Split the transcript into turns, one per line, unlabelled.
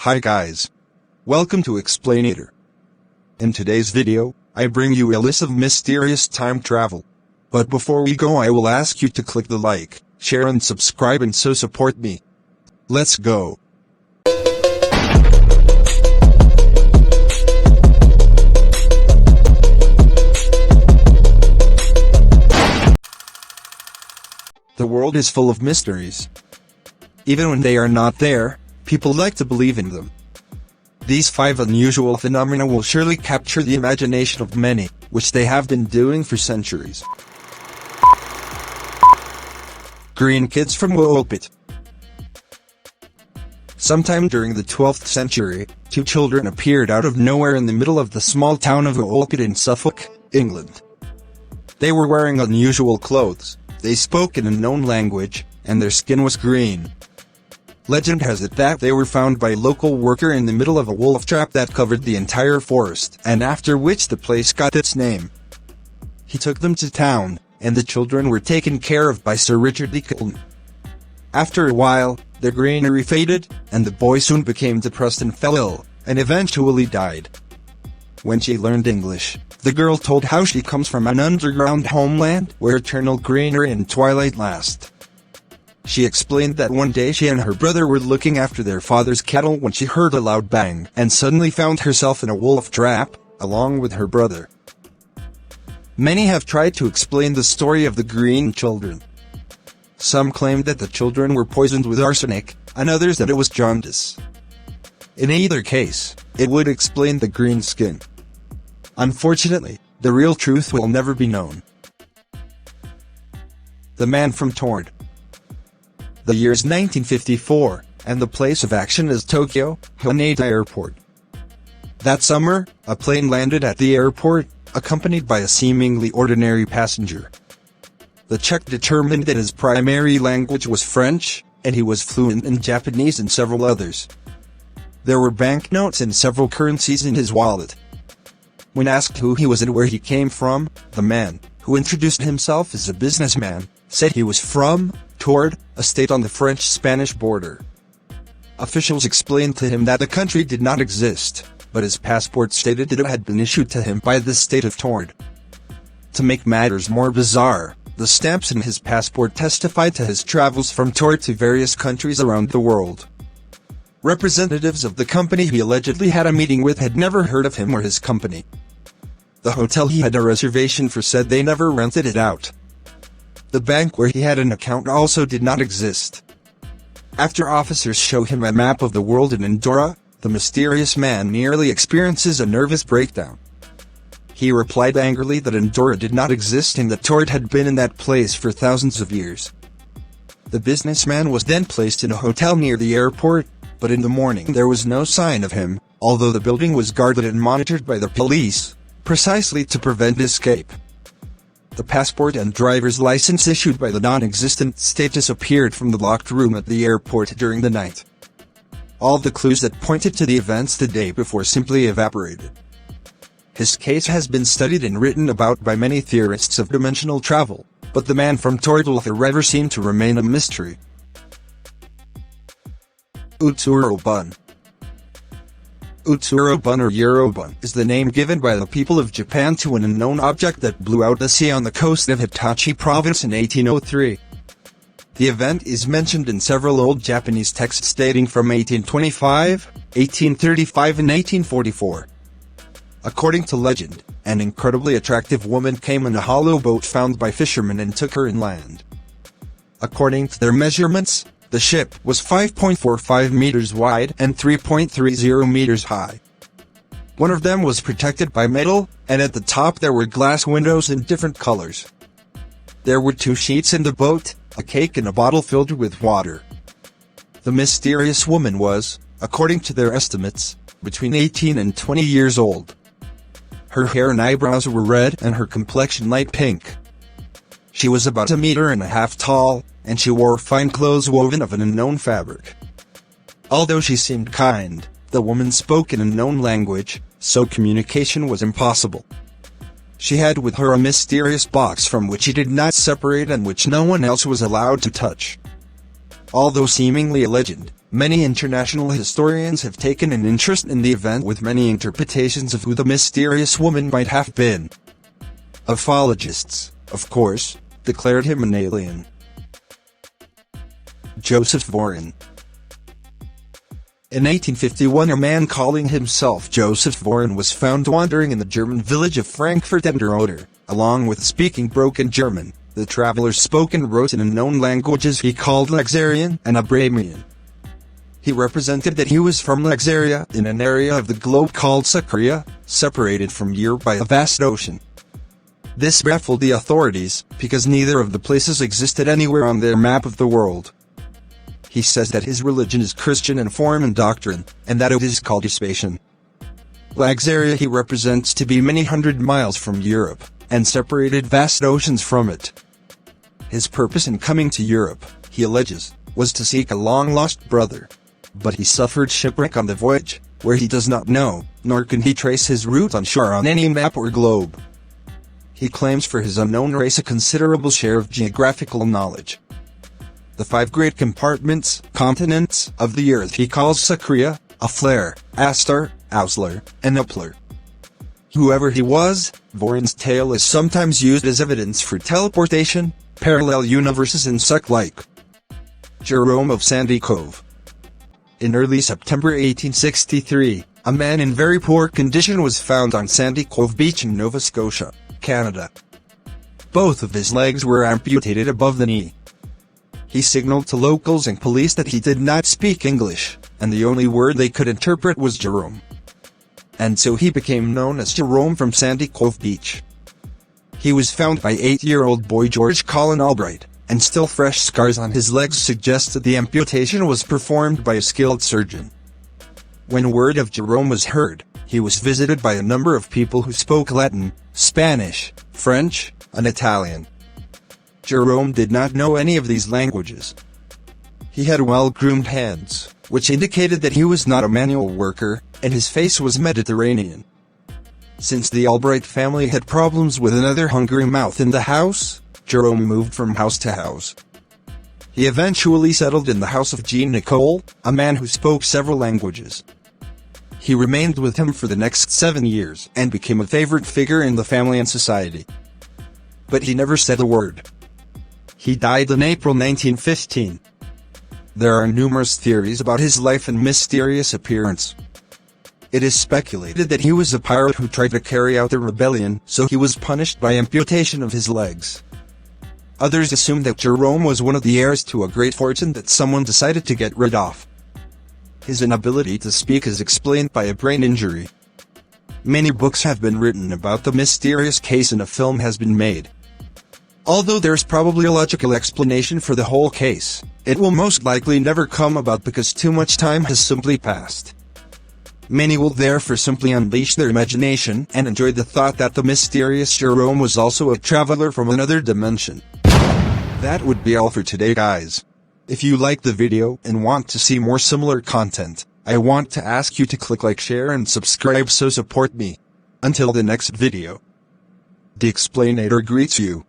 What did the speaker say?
Hi guys. Welcome to Explainator. In today's video, I bring you a list of mysterious time travel. But before we go, I will ask you to click the like, share and subscribe and so support me. Let's go. The world is full of mysteries. Even when they are not there, people like to believe in them. These 5 unusual phenomena will surely capture the imagination of many, which they have been doing for centuries. Green kids from Woolpit. Sometime during the 12th century, 2 children appeared out of nowhere in the middle of the small town of Woolpit in Suffolk, England. They were wearing unusual clothes, they spoke an unknown language, and their skin was green. Legend has it that they were found by a local worker in the middle of a wolf trap that covered the entire forest, and after which the place got its name. He took them to town, and the children were taken care of by Sir Richard Lincoln. After a while, their greenery faded, and the boy soon became depressed and fell ill, and eventually died. When she learned English, the girl told how she comes from an underground homeland where eternal greenery and twilight last. She explained that one day she and her brother were looking after their father's cattle when she heard a loud bang and suddenly found herself in a wolf trap, along with her brother. Many have tried to explain the story of the green children. Some claimed that the children were poisoned with arsenic, and others that it was jaundice. In either case, it would explain the green skin. Unfortunately, the real truth will never be known. The Man from Tord. The year is 1954, and the place of action is Tokyo, Haneda Airport. That summer, a plane landed at the airport, accompanied by a seemingly ordinary passenger. The Czech determined that his primary language was French, and he was fluent in Japanese and several others. There were banknotes and several currencies in his wallet. When asked who he was and where he came from, the man, who introduced himself as a businessman, said he was from Tord, a state on the French-Spanish border. Officials explained to him that the country did not exist, but his passport stated that it had been issued to him by the state of Tord. To make matters more bizarre, the stamps in his passport testified to his travels from Tord to various countries around the world. Representatives of the company he allegedly had a meeting with had never heard of him or his company. The hotel he had a reservation for said they never rented it out. The bank where he had an account also did not exist. After officers show him a map of the world in Andorra, the mysterious man nearly experiences a nervous breakdown. He replied angrily that Andorra did not exist and that Tord had been in that place for thousands of years. The businessman was then placed in a hotel near the airport, but in the morning there was no sign of him, although the building was guarded and monitored by the police, precisely to prevent escape. The passport and driver's license issued by the non-existent state disappeared from the locked room at the airport during the night. All the clues that pointed to the events the day before simply evaporated. His case has been studied and written about by many theorists of dimensional travel, but the Man from Tord will forever seem to remain a mystery. Utsuro-bun. Utsuro-bun or Eurobun is the name given by the people of Japan to an unknown object that blew out the sea on the coast of Hitachi province in 1803. The event is mentioned in several old Japanese texts dating from 1825, 1835 and 1844. According to legend, an incredibly attractive woman came in a hollow boat found by fishermen and took her inland. According to their measurements, the ship was 5.45 meters wide and 3.30 meters high. One of them was protected by metal, and at the top there were glass windows in different colors. There were 2 sheets in the boat, a cake and a bottle filled with water. The mysterious woman was, according to their estimates, between 18 and 20 years old. Her hair and eyebrows were red and her complexion light pink. She was about 1.5 meters tall, and she wore fine clothes woven of an unknown fabric. Although she seemed kind, the woman spoke an unknown language, so communication was impossible. She had with her a mysterious box from which she did not separate and which no one else was allowed to touch. Although seemingly a legend, Many international historians have taken an interest in the event, with many interpretations of who the mysterious woman might have been. Ufologists, of course, declared him an alien. Joseph Varen. In 1851, a man calling himself Joseph Varen was found wandering in the German village of Frankfurt an der Oder, along with speaking broken German. The traveler spoke and wrote in unknown languages he called Laxarian and Abramian. He represented that he was from Laxaria, in an area of the globe called Sakria, separated from Europe by a vast ocean. This baffled the authorities, because neither of the places existed anywhere on their map of the world. He says that his religion is Christian in form and doctrine, and that it is called Uspation. Laxaria he represents to be many hundred miles from Europe, and separated vast oceans from it. His purpose in coming to Europe, he alleges, was to seek a long-lost brother. But he suffered shipwreck on the voyage, where he does not know, nor can he trace his route on shore on any map or globe. He claims for his unknown race a considerable share of geographical knowledge. The 5 great compartments, continents, of the earth he calls Sakria, Aflair, Astar, Auslar, and Uplar. Whoever he was, Varen's tale is sometimes used as evidence for teleportation, parallel universes and such like. Jerome of Sandy Cove. In early September 1863, a man in very poor condition was found on Sandy Cove Beach in Nova Scotia, Canada. Both of his legs were amputated above the knee. He signaled to locals and police that he did not speak English, and the only word they could interpret was Jerome. And so he became known as Jerome from Sandy Cove Beach. He was found by 8-year-old boy George Colin Albright, and still fresh scars on his legs suggest that the amputation was performed by a skilled surgeon. When word of Jerome was heard, he was visited by a number of people who spoke Latin, Spanish, French, and Italian. Jerome did not know any of these languages. He had well-groomed hands, which indicated that he was not a manual worker, and his face was Mediterranean. Since the Albright family had problems with another hungry mouth in the house, Jerome moved from house to house. He eventually settled in the house of Jean Nicole, a man who spoke several languages. He remained with him for the next 7 years, and became a favorite figure in the family and society. But he never said a word. He died in April 1915. There are numerous theories about his life and mysterious appearance. It is speculated that he was a pirate who tried to carry out a rebellion, so he was punished by amputation of his legs. Others assume that Jerome was one of the heirs to a great fortune that someone decided to get rid of. His inability to speak is explained by a brain injury. Many books have been written about the mysterious case and a film has been made. Although there's probably a logical explanation for the whole case, it will most likely never come about because too much time has simply passed. Many will therefore simply unleash their imagination and enjoy the thought that the mysterious Jerome was also a traveler from another dimension. That would be all for today, guys. If you like the video and want to see more similar content, I want to ask you to click like, share and subscribe so support me. Until the next video. The Explainator greets you.